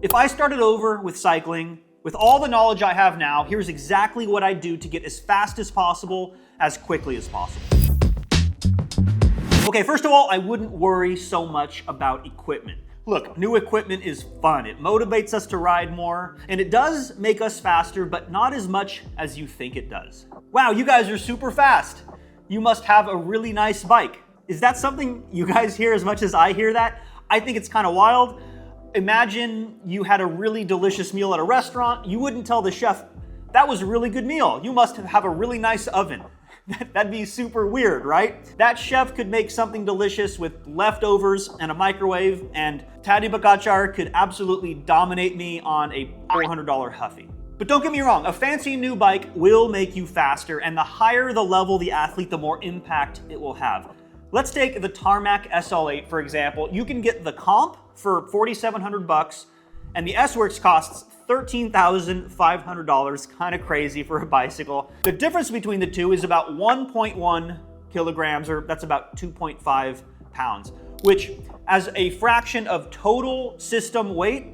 If I started over with cycling, with all the knowledge I have now, here's exactly what I'd do to get as fast as possible, as quickly as possible. Okay, first of all, I wouldn't worry so much about equipment. Look, new equipment is fun. It motivates us to ride more, and it does make us faster, but not as much as you think it does. Wow, you guys are super fast. You must have a really nice bike. Is that something you guys hear as much as I hear that? I think it's kind of wild. Imagine you had a really delicious meal at a restaurant. You wouldn't tell the chef, that was a really good meal. You must have a really nice oven. That'd be super weird, right? That chef could make something delicious with leftovers and a microwave, and Taddy Bakachar could absolutely dominate me on a $400 Huffy. But don't get me wrong, a fancy new bike will make you faster, and the higher the level the athlete, the more impact it will have. Let's take the Tarmac SL8, for example. You can get the comp for $4,700, and the S-Works costs $13,500, kind of crazy for a bicycle. The difference between the two is about 1.1 kilograms, or that's about 2.5 pounds, which as a fraction of total system weight,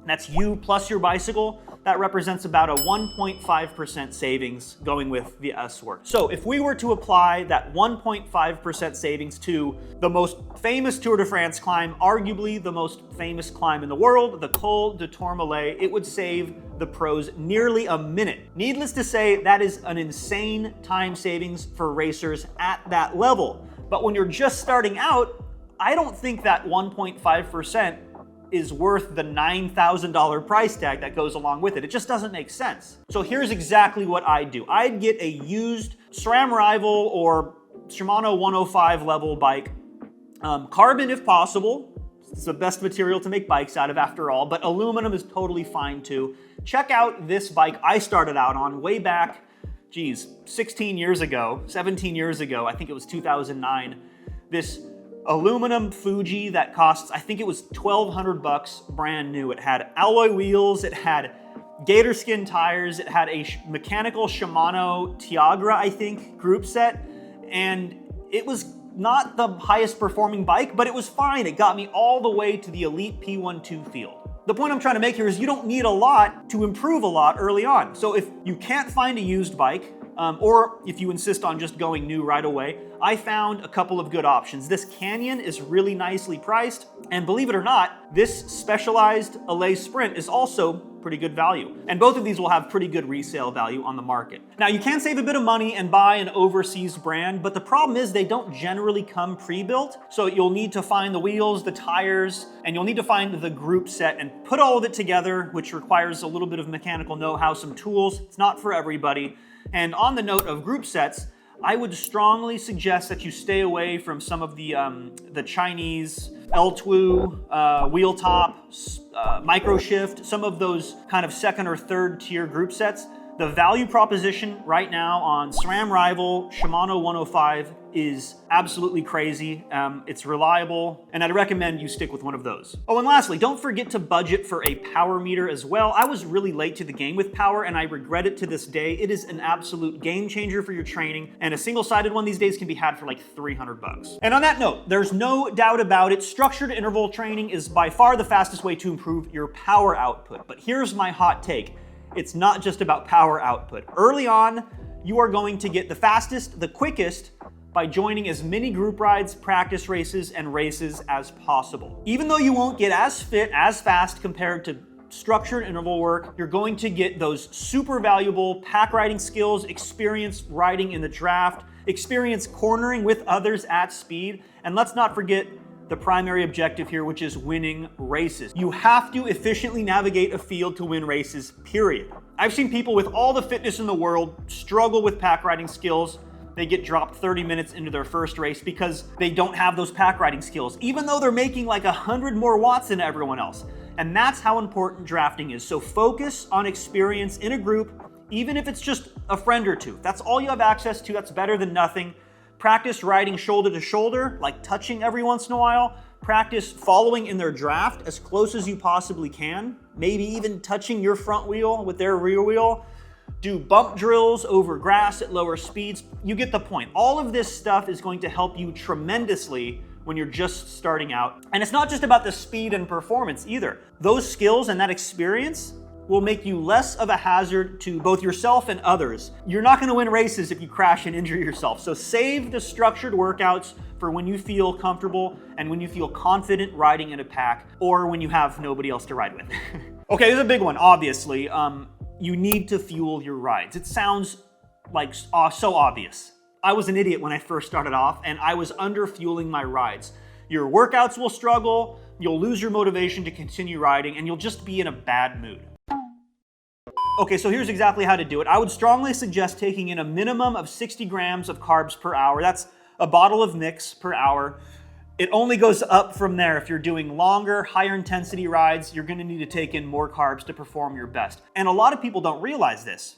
that's you plus your bicycle, that represents about a 1.5% savings going with the S-Works. So if we were to apply that 1.5% savings to the most famous Tour de France climb, arguably the most famous climb in the world, the Col de Tourmalet, it would save the pros nearly a minute. Needless to say, that is an insane time savings for racers at that level. But when you're just starting out, I don't think that 1.5% is worth the $9,000 price tag that goes along with it. It just doesn't make sense. So here's exactly what I'd do. I'd get a used SRAM Rival or Shimano 105 level bike, carbon if possible. It's the best material to make bikes out of after all, but aluminum is totally fine too. Check out this bike I started out on way back, 16 years ago, 17 years ago, I think it was 2009. This aluminum Fuji that costs, I think it was $1,200 brand new. It had alloy wheels, it had gator skin tires, it had a mechanical Shimano Tiagra, I think, group set, and it was not the highest performing bike, but it was fine. It got me all the way to the elite P12 field. The point I'm trying to make here is you don't need a lot to improve a lot early on. So if you can't find a used bike, or if you insist on just going new right away, I found a couple of good options. This Canyon is really nicely priced, and believe it or not, this Specialized Allay Sprint is also pretty good value. And both of these will have pretty good resale value on the market. Now, you can save a bit of money and buy an overseas brand, but the problem is they don't generally come pre-built. So you'll need to find the wheels, the tires, and you'll need to find the group set and put all of it together, which requires a little bit of mechanical know-how, some tools. It's not for everybody. And on the note of group sets, I would strongly suggest that you stay away from some of the Chinese L2, wheel top, micro shift, some of those kind of second or third tier group sets. The value proposition right now on SRAM Rival, Shimano 105 is absolutely crazy. It's reliable, and I'd recommend you stick with one of those. Oh, and lastly, don't forget to budget for a power meter as well. I was really late to the game with power, and I regret it to this day. It is an absolute game changer for your training, and a single-sided one these days can be had for like $300. And on that note, there's no doubt about it, structured interval training is by far the fastest way to improve your power output. But here's my hot take. It's not just about power output. Early on, you are going to get the fastest, the quickest, by joining as many group rides, practice races, and races as possible. Even though you won't get as fit, as fast compared to structured interval work, you're going to get those super valuable pack riding skills, experience riding in the draft, experience cornering with others at speed, and let's not forget the primary objective here, which is winning races. You have to efficiently navigate a field to win races, period. I've seen people with all the fitness in the world struggle with pack riding skills. They get dropped 30 minutes into their first race because they don't have those pack riding skills, even though they're making like 100 more watts than everyone else. And that's how important drafting is. So focus on experience in a group, even if it's just a friend or two. That's all you have access to. That's better than nothing. Practice riding shoulder to shoulder, like touching every once in a while. Practice following in their draft as close as you possibly can, maybe even touching your front wheel with their rear wheel. Do bump drills over grass at lower speeds. You get the point. All of this stuff is going to help you tremendously when you're just starting out. And it's not just about the speed and performance either. Those skills and that experience will make you less of a hazard to both yourself and others. You're not gonna win races if you crash and injure yourself. So save the structured workouts for when you feel comfortable and when you feel confident riding in a pack, or when you have nobody else to ride with. Okay, this is a big one, obviously. You need to fuel your rides. It sounds like so obvious. I was an idiot when I first started off, and I was under-fueling my rides. Your workouts will struggle, you'll lose your motivation to continue riding, and you'll just be in a bad mood. Okay, so here's exactly how to do it. I would strongly suggest taking in a minimum of 60 grams of carbs per hour. That's a bottle of mix per hour. It only goes up from there. If you're doing longer, higher intensity rides, you're gonna need to take in more carbs to perform your best. And a lot of people don't realize this,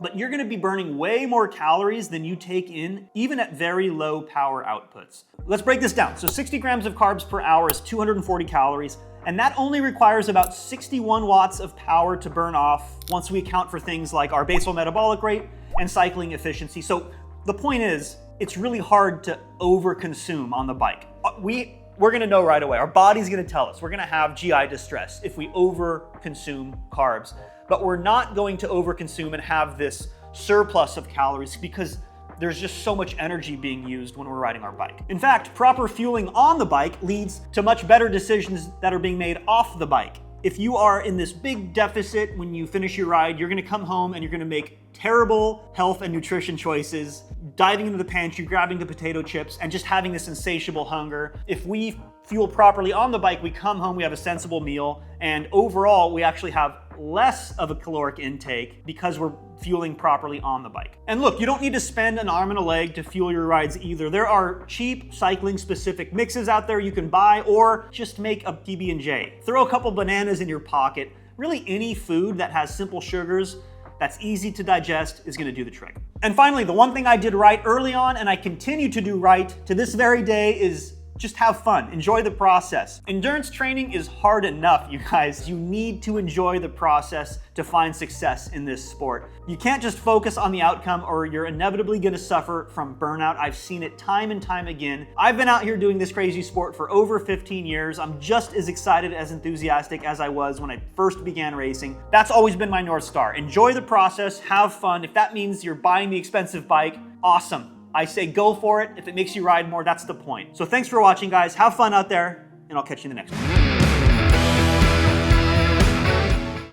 but you're gonna be burning way more calories than you take in, even at very low power outputs. Let's break this down. So 60 grams of carbs per hour is 240 calories, and that only requires about 61 watts of power to burn off once we account for things like our basal metabolic rate and cycling efficiency. So the point is, it's really hard to overconsume on the bike. We're gonna know right away. Our body's gonna tell us. We're gonna have GI distress if we overconsume carbs. But we're not going to overconsume and have this surplus of calories because there's just so much energy being used when we're riding our bike. In fact, proper fueling on the bike leads to much better decisions that are being made off the bike. If you are in this big deficit when you finish your ride, you're gonna come home and you're gonna make terrible health and nutrition choices, diving into the pantry, grabbing the potato chips, and just having this insatiable hunger. If we fuel properly on the bike, we come home, we have a sensible meal, and overall, we actually have less of a caloric intake because we're fueling properly on the bike. And look, you don't need to spend an arm and a leg to fuel your rides either. There are cheap cycling specific mixes out there you can buy, or just make a PB&J. Throw a couple bananas in your pocket. Really any food that has simple sugars that's easy to digest is gonna do the trick. And finally, the one thing I did right early on and I continue to do right to this very day is just have fun, enjoy the process. Endurance training is hard enough, you guys. You need to enjoy the process to find success in this sport. You can't just focus on the outcome or you're inevitably gonna suffer from burnout. I've seen it time and time again. I've been out here doing this crazy sport for over 15 years. I'm just as excited, as enthusiastic as I was when I first began racing. That's always been my North Star. Enjoy the process, have fun. If that means you're buying the expensive bike, awesome. I say go for it. If it makes you ride more, that's the point. So thanks for watching, guys. Have fun out there, and I'll catch you in the next one.